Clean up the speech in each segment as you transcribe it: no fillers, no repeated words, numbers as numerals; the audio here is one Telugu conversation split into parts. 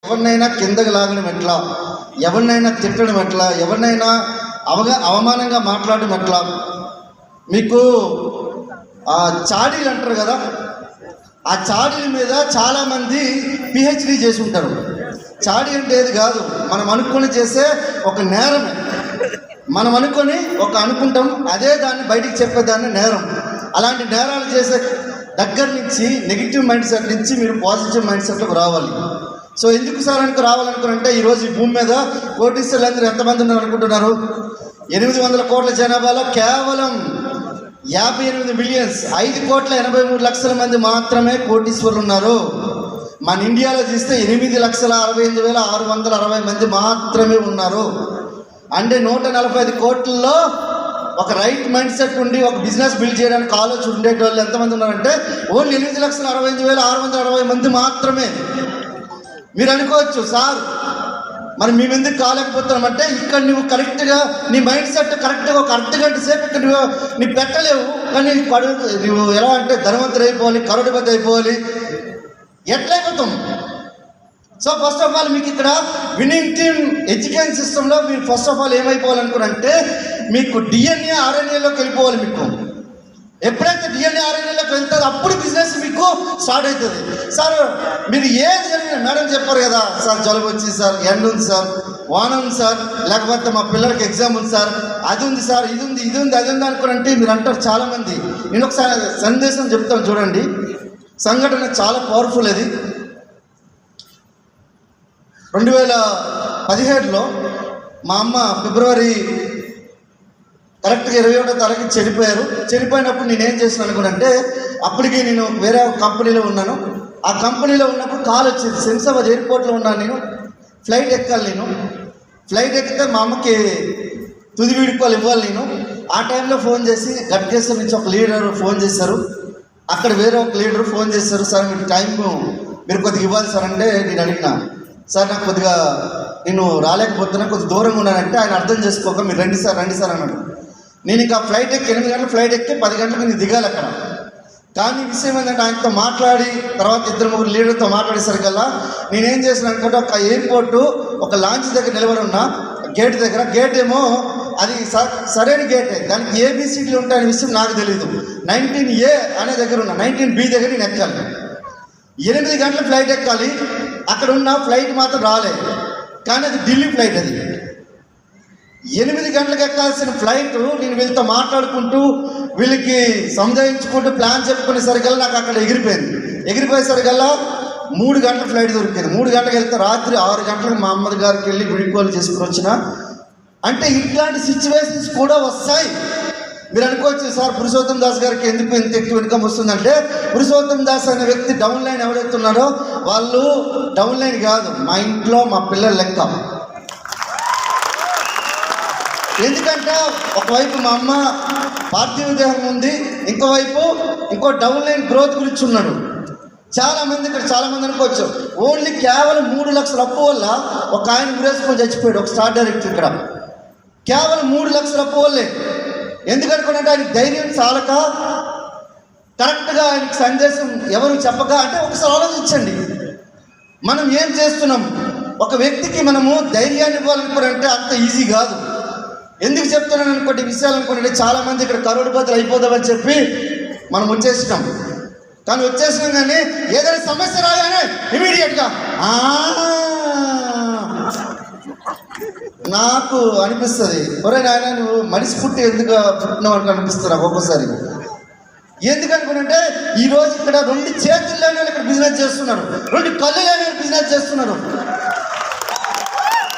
ఎవరినైనా కిందకి లాగడం ఎట్లా, ఎవరినైనా తిట్టడం ఎట్లా, ఎవరినైనా అవమానంగా మాట్లాడడం ఎట్లా. మీకు చాడీలు అంటారు కదా, ఆ చాడీల మీద చాలామంది పిహెచ్డి చేసి ఉంటారు. చాడీ అంటే ఏది కాదు, మనం అనుకొని చేసే ఒక నేరమే. మనం అనుకుంటాం, అదే దాన్ని బయటికి చెప్పేదాన్ని నేరం. అలాంటి నేరాలు చేసే దగ్గర నుంచి నెగిటివ్ మైండ్ సెట్ నుంచి మీరు పాజిటివ్ మైండ్ సెట్లోకి రావాలి. సో ఎందుకు సార్ రావాలనుకున్నారంటే, ఈరోజు ఈ భూమి మీద కోటీశ్వరులందరూ ఎంతమంది ఉన్నారు అనుకుంటున్నారు? 800 కోట్ల జనాభాలో కేవలం 58 మిలియన్స్ 5,83,00,000 మంది మాత్రమే కోటీశ్వరులు ఉన్నారు. మన ఇండియాలో చూస్తే 8,65,660 మంది మాత్రమే ఉన్నారు. అంటే 145 కోట్లలో ఒక రైట్ మైండ్ సెట్ ఉండి ఒక బిజినెస్ బిల్డ్ చేయడానికి ఆలోచన ఉండేటోళ్ళు ఎంతమంది ఉన్నారంటే ఓన్లీ 8,65,660 మంది మాత్రమే. మీరు అనుకోవచ్చు, సార్ మరి మేము ఎందుకు కాలేకపోతున్నామంటే, ఇక్కడ నువ్వు కరెక్ట్గా నీ మైండ్ సెట్ కరెక్ట్గా ఒక అర్ధగంట సేపు ఇక్కడ నీ పెట్టలేవు. కానీ నువ్వు ఎలా అంటే ధనవంతుడు అయిపోవాలి, కరోడుపతి అయిపోవాలి, ఎట్లయిపోతాం? సో ఫస్ట్ ఆఫ్ ఆల్ మీకు ఇక్కడ విన్నింగ్ టీమ్ ఎడ్యుకేషన్ సిస్టంలో మీరు ఫస్ట్ ఆఫ్ ఆల్ ఏమైపోవాలనుకున్నారంటే, మీకు డిఎన్ఏ ఆర్ఎన్ఏలోకి వెళ్ళిపోవాలి. మీకు ఎప్పుడైతే డిఎన్ఏ ఆర్ఎన్ఏలోకి వెళ్తుందో అప్పుడు బిజినెస్ మీకు స్టార్ట్ అవుతుంది. సార్ మీరు ఏది జరిగిన మేడం చెప్పారు కదా, సార్ జలుబు వచ్చింది సార్, ఎండ ఉంది సార్, వాన ఉంది సార్, లేకపోతే మా పిల్లలకి ఎగ్జామ్ ఉంది సార్, అది ఉంది సార్, ఇది ఉంది అది ఉంది అనుకునంటే మీరు అంటారు చాలామంది. నేను ఒకసారి సందేశం చెప్తాను చూడండి, సంఘటన చాలా పవర్ఫుల్. అది 2017లో మా అమ్మ ఫిబ్రవరి కరెక్ట్గా 21వ తారీఖు చనిపోయినప్పుడు నేనేం చేసినాను కూడా అంటే, అప్పటికి నేను వేరే కంపెనీలో ఉన్నాను. ఆ కంపెనీలో ఉన్నప్పుడు కాల్ వచ్చింది, శంషాబాద్ ఎయిర్పోర్ట్లో ఉన్నాను నేను. ఫ్లైట్ ఎక్కాలి. ఫ్లైట్ ఎక్కితే మా అమ్మకి తుది వీడుకోలు ఇవ్వాలి నేను. ఆ టైంలో ఫోన్ చేసి గట్కేశ్వర్ నుంచి ఒక లీడర్ ఫోన్ చేశారు, అక్కడ వేరే ఒక లీడర్ ఫోన్ చేశారు, సార్ మీకు టైం మీరు కొద్దిగా ఇవ్వాలి సార్ అంటే, నేను అడిగినా, సార్ నాకు కొద్దిగా నేను రాలేకపోతున్నా, కొద్దిగా దూరంగా ఉన్నానంటే, ఆయన అర్థం చేసుకోక మీరు రండి సార్ అన్నాడు. నేను ఇంకా ఫ్లైట్ ఎక్కి 8 గంటల ఫ్లైట్ ఎక్కి 10 గంటలకు నేను దిగాలి అక్కడ. కానీ విషయం ఏంటంటే, ఆయనతో మాట్లాడి తర్వాత 2-3 లీడర్తో మాట్లాడేసరికల్లా నేనేం చేసిన అనుకుంటే, ఒక ఎయిర్పోర్టు ఒక లాంచ్ దగ్గర నిలబడి ఉన్నా, గేట్ దగ్గర. గేట్ ఏమో అది సరైన గేటే, దానికి ఏబిసిడీలు ఉంటాయనే విషయం నాకు తెలియదు. 19A అనే దగ్గర ఉన్నా, 19B దగ్గర నేను ఎక్కాలి. 8 గంటల ఫ్లైట్ ఎక్కాలి. అక్కడ ఉన్న ఫ్లైట్ మాత్రం రాలేదు, కానీ అది ఢిల్లీ ఫ్లైట్. అది 8 గంటలకు ఎక్కాల్సిన ఫ్లైట్ నేను వీళ్ళతో మాట్లాడుకుంటూ వీళ్ళకి సంజాయించుకుంటూ ప్లాన్ చెప్పుకునేసరికల్లా నాకు అక్కడ ఎగిరిపోయేసరికల్లా 3 గంటల ఫ్లైట్ దొరికింది. 3 గంటలకు వెళ్తే రాత్రి 6 గంటలకు మా అమ్మది గారికి వెళ్ళి వీడియోలు చేసుకుని వచ్చిన. అంటే ఇట్లాంటి సిచ్యువేషన్స్ కూడా వస్తాయి. మీరు అనుకోవచ్చు, సార్ పురుషోత్తం దాస్ గారికి ఎందుకు ఇంత ఎక్కువ ఇన్కమ్ వస్తుందంటే, పురుషోత్తం దాస్ అనే వ్యక్తి డౌన్ లైన్ ఎవరైతున్నారో వాళ్ళు డౌన్ లైన్ కాదు, మా ఇంట్లో మా పిల్లల లెక్క. ఎందుకంటే ఒకవైపు మా అమ్మ పార్థివ దేహం ఉంది, ఇంకో డౌన్ లైన్ గ్రోత్ గురించి ఉన్నాడు. చాలామంది అనుకోవచ్చు, ఓన్లీ కేవలం 3 లక్షల అప్పు వల్ల ఒక ఆయన ఉరేసుకొని చచ్చిపోయాడు, ఒక స్టార్ డైరెక్టర్. ఇక్కడ కేవలం 3 లక్షల అప్పు వల్లే. ఎందుకనుకుంటే ఆయన ధైర్యం చాలక, కరెక్ట్గా ఆయనకి సందేశం ఎవరు చెప్పక. అంటే ఒకసారి ఆలోచించండి, మనం ఏం చేస్తున్నాం? ఒక వ్యక్తికి మనము ధైర్యాన్ని ఇవ్వాలనుకోరంటే అంత ఈజీ కాదు. ఎందుకు చెప్తున్నాను అనుకోండి విషయాలు అనుకుంటే, చాలామంది ఇక్కడ కరోడుపతులు అయిపోదామని చెప్పి మనం వచ్చేసినాం. కానీ ఏదైనా సమస్య రాగానే ఇమీడియట్గా నాకు అనిపిస్తుంది, ఒరే నాయన నువ్వు మనిషి పుట్టి ఎందుకు పుట్టినావు అని అనిపిస్తుంది నాకు ఒక్కోసారి. ఎందుకనుకుంటే ఈరోజు ఇక్కడ 2 చేతులు లేని ఇక్కడ బిజినెస్ చేస్తున్నారు, 2 కళ్ళు లేని బిజినెస్ చేస్తున్నారు.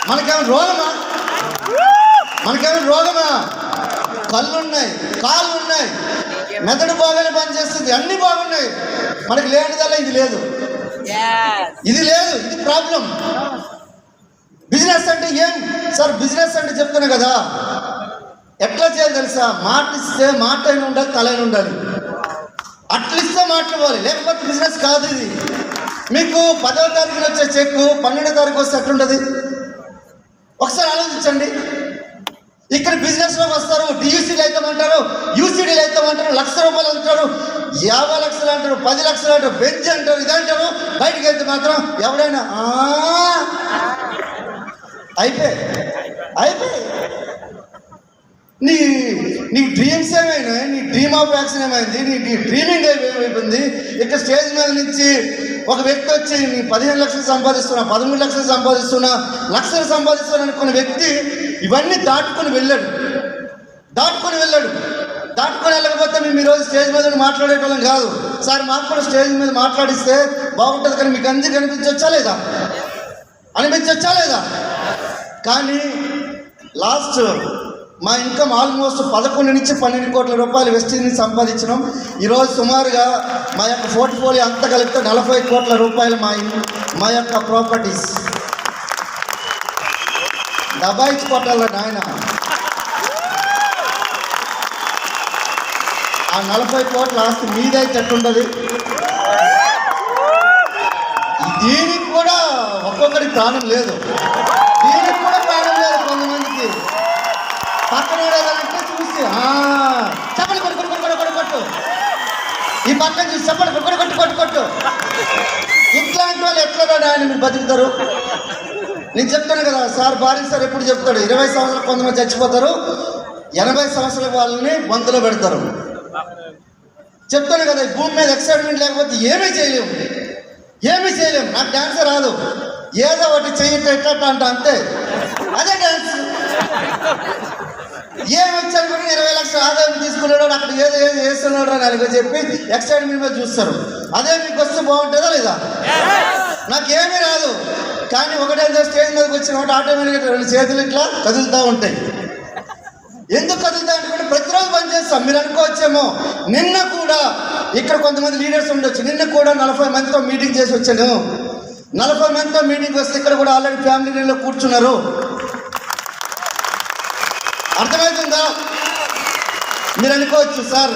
మనకేమైనా రోగమా? కళ్ళు ఉన్నాయి, కాళ్ళు ఉన్నాయి, మెదడు బాగానే పనిచేస్తుంది, అన్ని బాగున్నాయి. మనకి లేనిదల్లా ఇది లేదు. ఇది ప్రాబ్లం. బిజినెస్ అంటే ఏం సార్? బిజినెస్ అంటే చెప్తున్నా కదా, ఎట్లా చేయాలి తెలుసా? మాట ఇస్తే మాట అయినా ఉండాలి, తల అయినా ఉండాలి. అట్లిస్తే మాట్లాడాలి, లేకపోతే బిజినెస్ కాదు ఇది. మీకు 10వ తారీఖున వచ్చే చెక్కు 12వ తారీఖు వస్తే ఎట్లుంటుంది? ఒకసారి ఆలోచించండి. ఇక్కడ బిజినెస్లోకి వస్తారు, డియూసీలు అవుతామంటారు, యూసీడీలు అవుతామంటారు, ₹1,00,000 అంటారు, 50 లక్షలు అంటారు, 10 లక్షలు అంటారు, బెంచ్ అంటారు, ఇదంటారు. బయటికి వెళ్తే మాత్రం ఎవడైనా అయిపోయి నీ డ్రీమ్స్ ఏమైనా, నీ డ్రీమ్ ఆఫ్ యాక్షన్ ఏమైంది, నీ డ్రీమింగ్ అయిపోయింది. ఇక్కడ స్టేజ్ మీద నుంచి ఒక వ్యక్తి వచ్చి నీ 15 లక్షలు సంపాదిస్తున్నా, 13 లక్షలు సంపాదిస్తున్నా, లక్షలు సంపాదిస్తున్నా అనుకున్న వ్యక్తి ఇవన్నీ దాటుకొని వెళ్ళాడు. దాటుకొని వెళ్ళకపోతే మేము ఈరోజు స్టేజ్ మీద మాట్లాడేటోళ్ళం కాదు. సార్ మాకు కూడా స్టేజ్ మీద మాట్లాడిస్తే బాగుంటుంది, కానీ మీకు అందరికీ అనిపించొచ్చా లేదా? కానీ లాస్ట్ మా ఇన్కమ్ ఆల్మోస్ట్ 11 నుంచి 12 కోట్ల రూపాయలు వెస్టీజ్ నుంచి సంపాదించినాం. ఈరోజు సుమారుగా మా యొక్క పోర్ట్ఫోలియో అంతా కలిపితే 40 కోట్ల రూపాయలు మా యొక్క ప్రాపర్టీస్. దబాయించుకోవటాల నాయన. ఆ 40 కోట్ల ఆస్తి మీదైతే ఎట్టుంటుంది? దీనికి కూడా ఒక్కొక్కరికి ప్రాణం లేదు. కొంతమందికి పక్కన అంటే చూసి చెప్పండి కొట్టు, ఈ పక్కన చూసి చెప్పండి కొట్టు. ఇట్లాంటి వాళ్ళు ఎట్లా ఆయన మీరు బతుకుతారు? నేను చెప్తాను కదా సార్, భారీ సార్ ఎప్పుడు చెప్తాడు, 20 సంవత్సరాలు కొంతమంది చచ్చిపోతారు, 80 సంవత్సరాల వాళ్ళని బంతులో పెడతారు. చెప్తాను కదా, ఈ భూమి మీద ఎక్సైట్మెంట్ లేకపోతే ఏమీ చేయలేము. నాకు డాన్స్ రాదు, ఏదో ఒకటి చెయ్యి అంట అంతే, అదే డాన్స్. ఏమి వచ్చాను కూడా 20 లక్షల ఆదాయం తీసుకున్నాడు, అక్కడ ఏదో చేస్తున్నాడు అని అనుకో చెప్పి ఎక్సైట్మెంట్ మీద చూస్తారు. అదే మీకు వస్తే బాగుంటుందా లేదా? నాకేమీ రాదు, కానీ ఒకటేదో స్టేజ్ మీదకి వచ్చిన ఒకటి ఆటోమేటిక్గా 2 చేతులు ఇట్లా కదులుతూ ఉంటాయి. ఎందుకు కదులుతా అంటే ప్రతిరోజు పని చేస్తాం. మీరు అనుకోవచ్చేమో, నిన్న కూడా ఇక్కడ కొంతమంది లీడర్స్ ఉండొచ్చు, నిన్న కూడా 40 మందితో మీటింగ్ చేసి వచ్చాను. 40 మందితో మీటింగ్ వస్తే ఇక్కడ కూడా ఆల్రెడీ ఫ్యామిలీలో కూర్చున్నారు. అర్థమవుతుందా? మీరు అనుకోవచ్చు సార్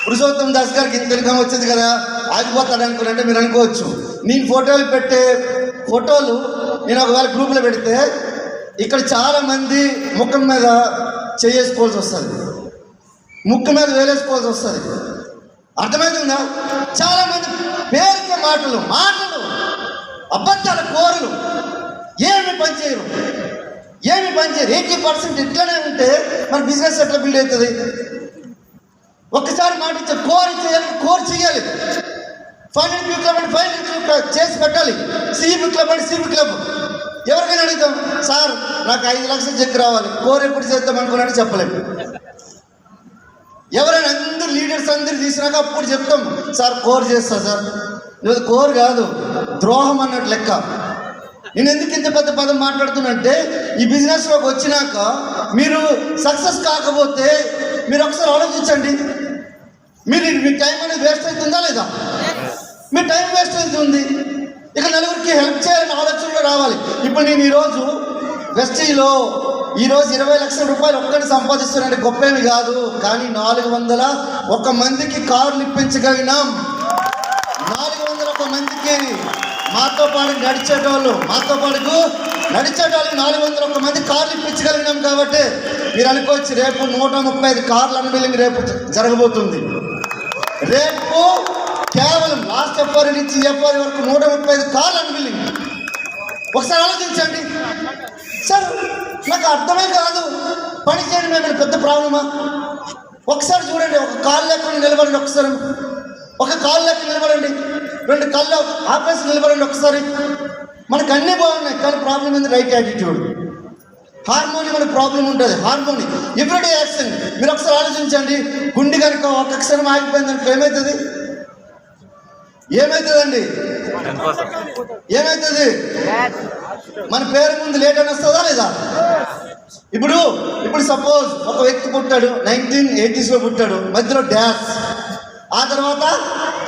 పురుషోత్తం దాస్ గారికి ఇంత ఇన్కమ్ వచ్చింది కదా ఆగిపోతాడు అనుకున్నారంటే మీరు అనుకోవచ్చు. నేను ఫోటోలు నేను ఒకవేళ గ్రూప్లో పెడితే ఇక్కడ చాలామంది ముఖం మీద చేసుకోవాల్సి వస్తుంది, ముక్కు మీద వేలేసుకోవాల్సి వస్తుంది. అర్థమవుతుందా? చాలామంది పేరుతో మాటలు అబద్ధాల కోరలు, ఏమి పని చేయరు. 80% ఇట్లనే ఉంటే మన బిజినెస్ ఎట్లా బిల్డ్ అవుతుంది? ఒక్కసారి మాట ఇచ్చే కోర్ చేయాలి. ఫైనల్ క్లబ్ చేసి పెట్టాలి. సిబి క్లబ్ ఎవరికైనా అడుగుతాం, సార్ నాకు 5 లక్షలు చెక్ రావాలి, కోర్ ఎప్పుడు చేద్దాం అనుకున్నాడని చెప్పలేము. ఎవరైనా అందరు లీడర్స్ అందరు తీసినాక అప్పుడు చెప్తాం, సార్ కోర్ చేస్తా సార్. ఇది కోర్ కాదు, ద్రోహం అన్నట్టు లెక్క. నేను ఎందుకు ఇంత పెద్ద పదం మాట్లాడుతున్నంటే, ఈ బిజినెస్లోకి వచ్చినాక మీరు సక్సెస్ కాకపోతే మీరు ఒకసారి ఆలోచించండి. మీ టైం అనేది వేస్ట్ అవుతుందా లేదా? మీ టైం వేస్ట్ అవుతుంది. ఇక నలుగురికి హెల్ప్ చేయాలని ఆలోచనలో రావాలి. ఇప్పుడు నేను ఈరోజు వెస్టీలో 20 లక్షల రూపాయలు ఒక్కటి సంపాదిస్తున్నానంటే గొప్పేమి కాదు, కానీ 401 మందికి కార్లు ఇప్పించగలిగినాం. 401 మందికి మాతో పాటు నడిచేటోళ్ళు 401 మంది కార్లు ఇప్పించగలిగినాం. కాబట్టి మీరు అనుకోవచ్చు, రేపు 135 కార్లు అన్వీలింగ్ రేపు జరగబోతుంది. రేపు కేవలం లాస్ట్ ఎఫ్ఆర్ నుంచి ఎఫ్ఆర్ వరకు 135 కార్లు అన్వీలింగ్. ఒకసారి ఆలోచించండి సార్, నాకు అర్థమే కాదు. పని చేయడం ఏమైనా పెద్ద ప్రాబ్లమా? ఒకసారి చూడండి, ఒక కాలు లేకుండా నిలబడండి, ఒకసారి ఒక కాలు లేక నిలబడండి, 2 కాళ్ళు ఆపేసి నిలబడండి ఒకసారి. మనకు అన్నీ బాగున్నాయి, కానీ ప్రాబ్లం ఏంది? Right attitude. హార్మోని మనకు ప్రాబ్లం ఉంటుంది. Harmony everyday action. మీరు ఒకసారి ఆలోచించండి, గుండె కనుక ఒక క్షణం ఆగిపోయింది అనుకో ఏమవుతుంది? మన పేరు ముందు లేట్ అని వస్తుందా లేదా? ఇప్పుడు సపోజ్ ఒక వ్యక్తి పుట్టాడు, 1980s పుట్టాడు, మధ్యలో డ్యాష్, ఆ తర్వాత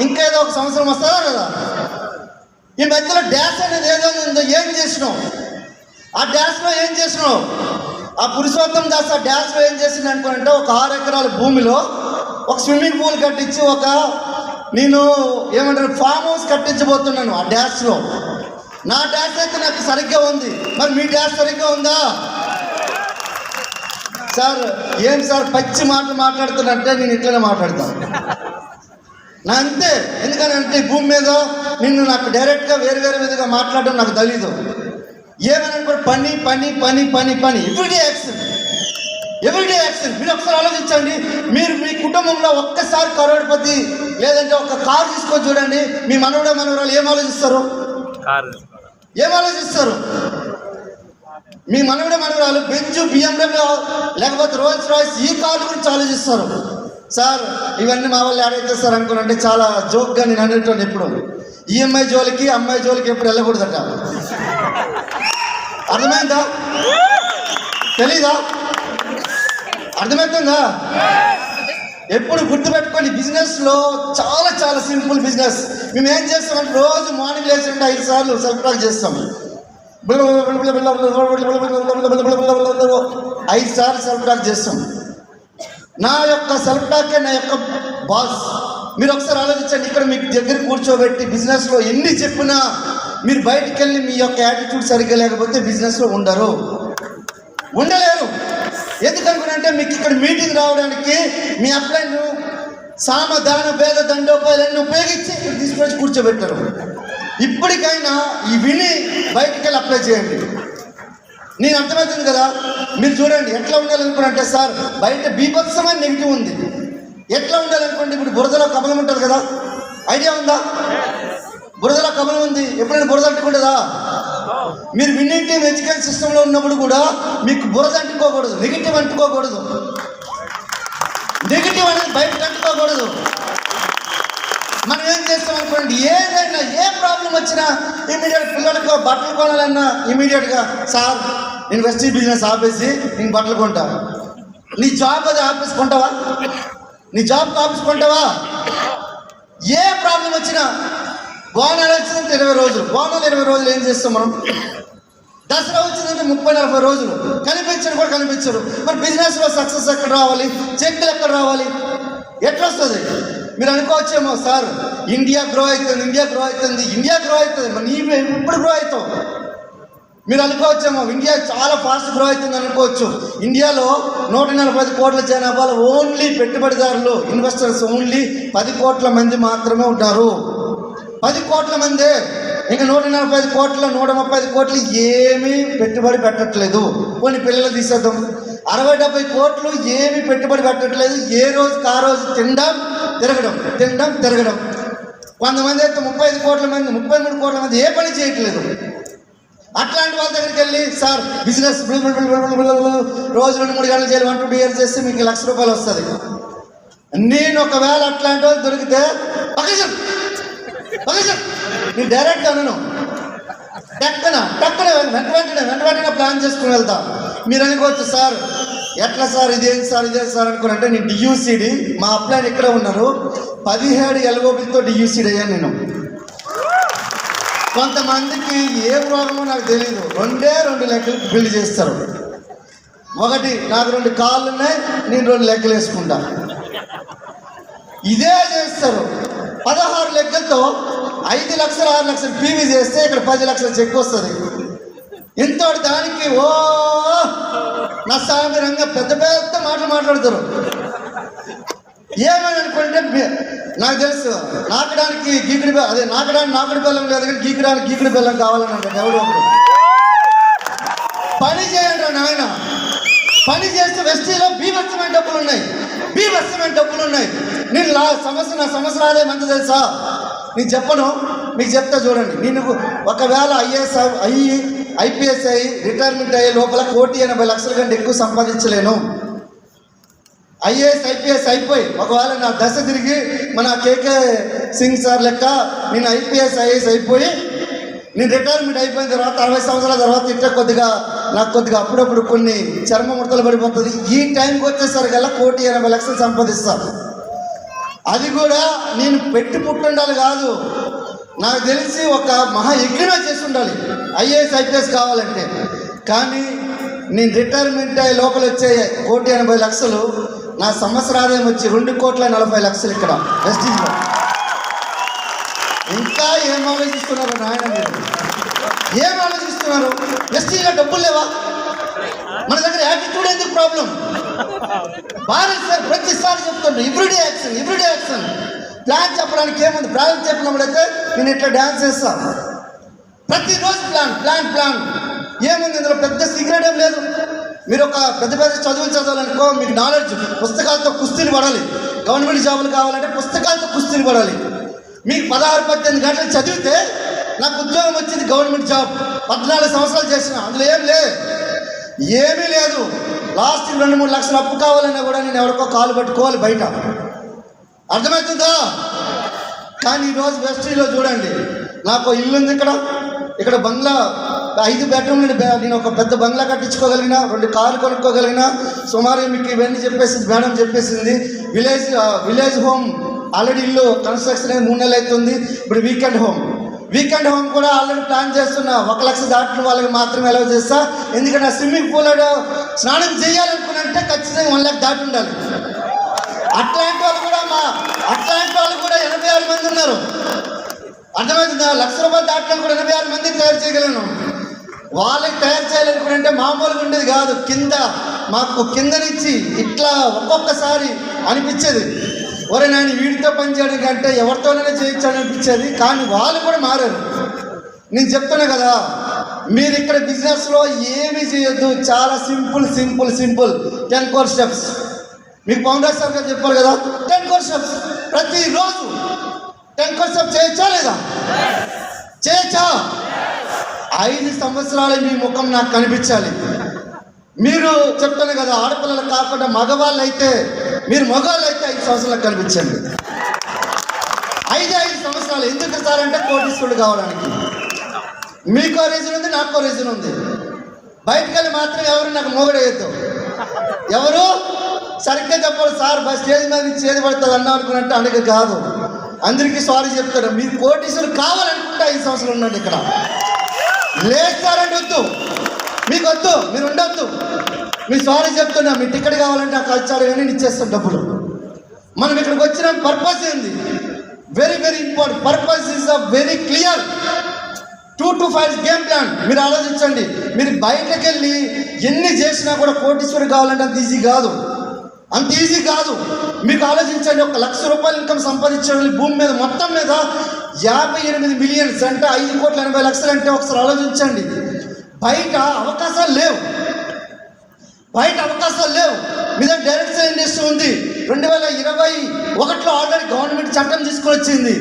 ఇంకా ఏదో ఒక సంవత్సరం వస్తుందా కదా? ఈ మధ్యలో డ్యాష్ అనేది ఏదో ఉందో, ఏం చేసినావు? ఆ డ్యాష్లో ఏం చేసినావు? ఆ పురుషోత్తం దాస్ ఆ డ్యాష్లో ఏం చేసింది అనుకుంటే, ఒక 6 ఎకరాల భూమిలో ఒక స్విమ్మింగ్ పూల్ కట్టించి, నేను ఫామ్ హౌస్ కట్టించబోతున్నాను. ఆ డ్యాష్లో నా డ్యాష్ అయితే నాకు సరిగ్గా ఉంది, మరి మీ డ్యాష్ సరిగ్గా ఉందా? సార్ ఏం సార్ పచ్చి మాటలు మాట్లాడుతున్నంటే నేను ఇట్లనే మాట్లాడతాను నా అంతే. ఎందుకనంటే ఈ భూమి మీద నాకు డైరెక్ట్గా వేరు విధంగా మాట్లాడడం నాకు తెలీదు. ఏమైనా కూడా పని పని పని పని పని ఎవ్రీడే యాక్షన్. మీరు ఒకసారి ఆలోచించండి. మీరు మీ కుటుంబంలో ఒక్కసారి కరోడ్పతి లేదంటే ఒక కారు తీసుకొని చూడండి. మీ మనవరాలు ఏం ఆలోచిస్తారు? మీ మనవరాలు బెంజు, BMW లేకపోతే రోల్స్ రాయ్స్ ఈ కార్ల గురించి ఆలోచిస్తారు. సార్ ఇవన్నీ మా వాళ్ళు ఆడైతే సార్ అనుకున్నంటే చాలా జోక్గా నేను అనేటోని ఎప్పుడు ఈఎంఐ జోలికి అమ్మాయి జోలికి ఎప్పుడు వెళ్ళకూడదట. అర్థమైందా? తెలీదా? అర్థమవుతుందా? ఎప్పుడు గుర్తుపెట్టుకోండి, బిజినెస్లో చాలా చాలా సింపుల్ బిజినెస్. మేము ఏం చేస్తామంటే రోజు మార్నింగ్ లేచి 5 సార్లు సెల్ఫ్ టాక్ చేస్తాం. 5 సార్లు సెల్ఫ్ టాక్ చేస్తాం. నా యొక్క సెల్ఫ్ టాకే నా యొక్క బాస్. మీరు ఒకసారి ఆలోచించండి. ఇక్కడ మీకు దగ్గర కూర్చోబెట్టి బిజినెస్లో ఎన్ని చెప్పినా మీరు బయటికి వెళ్ళి మీ యొక్క యాటిట్యూడ్ సరిగ్గా లేకపోతే బిజినెస్లో ఉండలేరు. ఎందుకనుకుంటే మీకు ఇక్కడ మీటింగ్ రావడానికి మీ అప్లైను సామ దాన భేద దండోపాయాలన్నీ ఉపయోగించి ఇక్కడ తీసుకొచ్చి కూర్చోబెట్టారు. ఇప్పటికైనా ఈ విని బయటికి వెళ్ళి అప్లై చేయండి. నేను అర్థమవుతుంది కదా? మీరు చూడండి ఎట్లా ఉండాలనుకుంటే సార్ బయట బీభత్సమైన నెగిటివ్ ఉంది. ఎట్లా ఉండాలనుకోండి, ఇప్పుడు బురదలో కమలం ఉంటుంది కదా, ఐడియా ఉందా? బురదలో కమలం ఉంది. ఎప్పుడైనా బురద అంటుకుంటుందా? మీరు విన్నింగ్ టీమ్ ఎడ్యుకేషన్ సిస్టంలో ఉన్నప్పుడు కూడా మీకు బురద అంటుకోకూడదు, నెగిటివ్ అంటుకోకూడదు, నెగిటివ్ అనేది బయటకు అంటుకోకూడదు. మనం ఏం చేస్తాం అనుకోండి, ఏదైనా ఏ ప్రాబ్లం వచ్చినా ఇమీడియట్ పిల్లలకు బట్టలు కొనాలన్నా ఇమీడియట్గా సార్ నేను వెస్టీజ్ బిజినెస్ ఆపేసి నేను బట్టలు కొంటా. నీ జాబ్ అది ఆపేసుకుంటావా? నీ జాబ్ ఆపేసుకుంటావా? ఏ ప్రాబ్లం వచ్చినా బోనాలు వచ్చిందంటే 20 రోజులు, బోనాలు 20 రోజులు ఏం చేస్తాం మనం? దసరా వచ్చిందంటే 30-40 రోజులు కనిపించరు కూడా కనిపించరు. మరి బిజినెస్లో సక్సెస్ ఎక్కడ రావాలి? చెక్కులు ఎక్కడ రావాలి? ఎట్లా వస్తుంది? మీరు అనుకోవచ్చేమో సార్ ఇండియా గ్రో అవుతుంది మరి నీవు ఇప్పుడు గ్రో అవుతావు. మీరు అనుకోవచ్చేమో ఇండియా చాలా ఫాస్ట్ గ్రో అవుతుంది అనుకోవచ్చు. ఇండియాలో 140 కోట్ల జనాభాలో ఓన్లీ పెట్టుబడిదారులు ఇన్వెస్టర్స్ ఓన్లీ 10 కోట్ల మంది మాత్రమే ఉంటారు. 10 కోట్ల మందే. ఇంకా 145 కోట్ల 130 కోట్లు ఏమీ పెట్టుబడి పెట్టట్లేదు. కొన్ని పిల్లలు తీసేద్దాం. 60-70 కోట్లు ఏమీ పెట్టుబడి పెట్టట్లేదు. ఏ రోజుకి ఆ రోజు తినడం తిరగడం. కొంతమంది అయితే 35 కోట్ల మంది 33 కోట్ల మంది ఏ పని చేయట్లేదు. అట్లాంటి వాళ్ళ దగ్గరికి వెళ్ళి సార్ బిజినెస్ రోజు 2-3 గంటలు చేయాలి 1-2 ఇయర్స్ చేస్తే మీకు ₹1,00,000 వస్తుంది. నేను ఒకవేళ అట్లాంటి వాళ్ళు దొరికితే పక్కన నేను డైరెక్ట్గా అనను, టక్కన వెంటనే ప్లాన్ చేసుకుని వెళ్తా. మీరు అనుకోవచ్చు సార్ ఎట్లా సార్ ఇదేంటి సార్ అనుకుని అంటే నేను DUCD మా అప్లైన్ ఇక్కడ ఉన్నారు 17 LOBతో DUCD అయ్యాను నేను. కొంతమందికి ఏ రోగమో నాకు తెలియదు, 2 లెక్కలు బిల్డ్ చేస్తారు. ఒకటి నాకు 2 కాళ్ళు ఉన్నాయి, నేను 2 లెక్కలు వేసుకుంటా. ఇదే చేస్తారు. 16 లెక్కలతో 5 లక్షలు 6 లక్షలు పీవీ చేస్తే ఇక్కడ 10 లక్షల చెక్ వస్తుంది. ఇంతటి దానికి నా సామిరంగా పెద్ద మాటలు మాట్లాడతారు. ఏమని అనుకుంటే నాకు తెలుసు నాకడానికి నాకడి బెల్లం లేదు కానీ గీకడి బెల్లం కావాలని అంటారు ఎవడో ఒకరు. పని చేయండి నాయన. పని చేస్తే వెస్టీలో బీభత్సమైన డబ్బులు ఉన్నాయి. నేను నా సంవత్సరం ఆదాయం ఎంత తెలుసా? నీకు చెప్పను, మీకు చెప్తా చూడండి. నేను ఒకవేళ IPS అయ్యి రిటైర్మెంట్ అయ్యే లోపల 1,80 లక్షల కంటే ఎక్కువ సంపాదించలేను. IAS IPS అయిపోయి ఒకవేళ నా దశ తిరిగి మన KK సింగ్ సార్ లెక్క నేను IPS IAS అయిపోయి నేను రిటైర్మెంట్ అయిపోయిన తర్వాత 60 సంవత్సరాల తర్వాత ఇట్లా నాకు కొద్దిగా అప్పుడప్పుడు కొన్ని చర్మ ముడతలు పడిపోతుంది. ఈ టైంకి వచ్చేసరికల్లా 1,80 లక్షలు సంపాదిస్తాను. అది కూడా నేను పెట్టి పుట్టుండాలి కాదు, నాకు తెలిసి ఒక మహా యజ్ఞం చేసి ఉండాలి IAS IPS కావాలంటే. కానీ నేను రిటైర్మెంట్ అయ్యే లోపల వచ్చే 1,80 లక్షలు నా సంవత్సర ఆదాయం వచ్చి 2,40 లక్షలు ఇక్కడ వెస్టీజ్లో. ఇంకా ఏం ఆలోచిస్తున్నారు నాయన మీరు? ఏం ఆలోచిస్తున్నారు? వెస్టీజ్లో డబ్బులు లేవా? మన దగ్గర యాటిట్యూడ్ ఎందుకు ప్రాబ్లం? భారత్ సార్ ప్రతిసారి చెప్తుంటారు ఎవ్రీడే యాక్షన్. ప్లాన్ చెప్పడానికి ఏముంది? ప్రాజెక్ట్ చెప్పినప్పుడైతే నేను ఇట్లా డ్యాన్స్ చేస్తాను. ప్రతిరోజు ప్లాన్. ఏముంది ఇందులో పెద్ద సీక్రెట్ ఏం లేదు. మీరు ఒక పెద్ద పెద్ద చదువులు చదవాలనుకో, మీకు నాలెడ్జ్ పుస్తకాలతో కుస్తీలు పడాలి. గవర్నమెంట్ జాబులు కావాలంటే పుస్తకాలతో కుస్తీలు పడాలి. మీకు 16-18 గంటలు చదివితే నాకు ఉద్యోగం వచ్చింది, గవర్నమెంట్ జాబ్ 14 సంవత్సరాలు చేసిన, అందులో ఏమీ లేదు. లాస్ట్ 2-3 లక్షలు అప్పు కావాలన్నా కూడా నేను ఎవరికో కాలు పట్టుకోవాలి బయట. అర్థమవుతుందా? కానీ ఈరోజు వెస్ట్రీలో చూడండి, నాకు ఇల్లు ఉంది, ఇక్కడ బంగ్లా 5 బెడ్రూమ్లు, నేను ఒక పెద్ద బంగ్లా కట్టించుకోగలిగిన, 2 కార్లు కొనుక్కోగలిగిన. సుమారు మీకు ఇవన్నీ చెప్పేసింది మేడం, చెప్పేసింది. విలేజ్ హోమ్ ఆల్రెడీ ఇల్లు కన్స్ట్రక్షన్ అయ్యి 3 నెలలు అవుతుంది. ఇప్పుడు వీకెండ్ హోమ్ కూడా ఆల్రెడీ ప్లాన్ చేస్తున్నా. 1 లక్ష దాటిన వాళ్ళకి మాత్రమే అలౌ చేస్తా. ఎందుకంటే స్విమ్మింగ్ పూల్ స్నానం చేయాలనుకున్నంటే ఖచ్చితంగా 1 లక్ష దాటి ఉండాలి. అట్లాంటి వాళ్ళు కూడా 86 మంది ఉన్నారు. అర్థమవుతుందా? ₹1,00,000 దాటిన కూడా 86 మందిని తయారు చేయగలను. వాళ్ళకి తయారు చేయాలనుకుంటే మామూలుగా ఉండేది కాదు. మాకు కిందనిచ్చి ఇట్లా ఒక్కొక్కసారి అనిపించేది, ఒరే నేను వీడితో పనిచేయడం కంటే ఎవరితోనైనా చేయించాలని అనిపించేది. కానీ వాళ్ళు కూడా మారారు. నేను చెప్తున్నా కదా, మీరు ఇక్కడ బిజినెస్లో ఏమీ చేయొద్దు, చాలా సింపుల్ 10 కోర్ స్టెప్స్. మీకు పౌండర్ సార్ గారు చెప్పారు కదా, 10 కోర్ స్టెప్స్. ప్రతిరోజు 10 కోర్ స్టెప్స్ చేయొచ్చా లేదా? చేయొచ్చా? 5 సంవత్సరాలు మీ ముఖం నాకు కనిపించాలి. మీరు చెప్తాను కదా, ఆడపిల్లలు కాకుండా మగవాళ్ళు అయితే, మీరు మగవాళ్ళు అయితే 5 సంవత్సరాలకు కనిపించండి. 5 సంవత్సరాలు. ఎందుకు సార్ అంటే కోటీశ్వరుడు కావడానికి. మీకో రీజన్ ఉంది, నాకో రీజన్ ఉంది. బయటకు వెళ్ళి మాత్రం ఎవరు నాకు మోగడేయద్దు. ఎవరు సరిగ్గా చెప్పాలి సార్, స్టేజ్ మీద నుంచి ఏది పడుతుంది అన్నా అనుకున్నట్టు అందుకే కాదు. అందరికీ సారీ చెప్తారు. మీరు కోటీశ్వరుడు కావాలనుకుంటే 5 సంవత్సరాలు ఉండండి. ఇక్కడ లేస్తారంటే వద్దు, మీకు వద్దు, మీరు ఉండొద్దు. మీ సారీ చెప్తున్నా, మీ టికెట్ కావాలంటే ఆ కల్చర్ కానీ ఇచ్చేస్తాం డబ్బులు. మనం ఇక్కడికి వచ్చిన పర్పస్ ఏంది? Very important. Purpose is a very clear. 2 to 5 game plan. మీరు ఆలోచించండి. మీరు బయటకు వెళ్ళి ఎన్ని చేసినా కూడా కోటీశ్వరుడు కావాలంటే అంత ఈజీ కాదు. మీకు ఆలోచించండి, ₹1,00,000 ఇన్కమ్ సంపాదించడం భూమి మీద మొత్తం మీద 58 మిలియన్స్ అంటే 5,80,00,000 అంటే ఒకసారి ఆలోచించండి. బయట అవకాశాలు లేవు. మీద డైరెక్ట్ సేల్ ఇండస్ట్రీ ఉంది. 2021లో ఆల్రెడీ గవర్నమెంట్ చట్టం తీసుకొని వచ్చింది.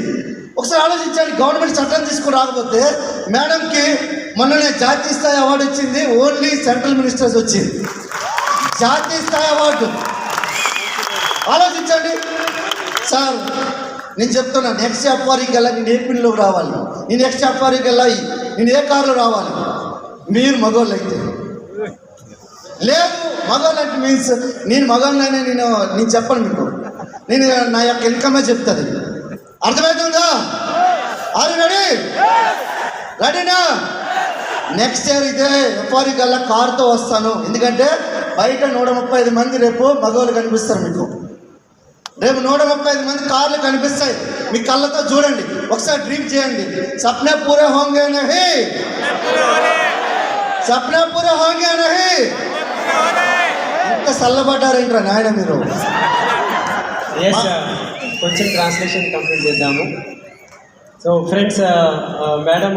ఒకసారి ఆలోచించండి, గవర్నమెంట్ చట్టం తీసుకుని రాకపోతే మేడంకి మొన్ననే జాతీయ స్థాయి అవార్డు వచ్చింది. ఓన్లీ సెంట్రల్ మినిస్టర్స్ వచ్చింది జాతీయ స్థాయి అవార్డు. ఆలోచించండి సార్. నేను చెప్తున్నా, నెక్స్ట్ అఫ్వారీకి వెళ్ళా నేను ఏ పిన్లోకి రావాలి, నేను నెక్స్ట్ అఫ్వారీకి వెళ్ళా నేను ఏ కారులో రావాలి. మీరు మగవాళ్ళు అయితే లేదు. మగవాళ్ళు అంటే మీన్స్ నేను మగవాళ్ళనే నేను చెప్పను మీకు. నేను నా యొక్క ఇన్కమే చెప్తుంది. అర్థమవుతుందా? అది రెడీనా? నెక్స్ట్ ఇయర్ ఇదే ఎఫ్ఆర్ఈ కల్లా కారుతో వస్తాను. ఎందుకంటే బయట 135 మంది రేపు మగవాళ్ళు కనిపిస్తారు మీకు. రేపు 135 మంది కార్లు కనిపిస్తాయి. మీ కళ్ళతో చూడండి, ఒకసారి డ్రీమ్ చేయండి. సప్నే పూరే హోంగే నహీ, సప్నే పూరే హోంగే నహీ. ఎంత చల్లబడ్డారేంట్రా నాయన మీరు. కొంచెం ట్రాన్స్లేషన్ కంప్లీట్ చేద్దాము. So friends, madam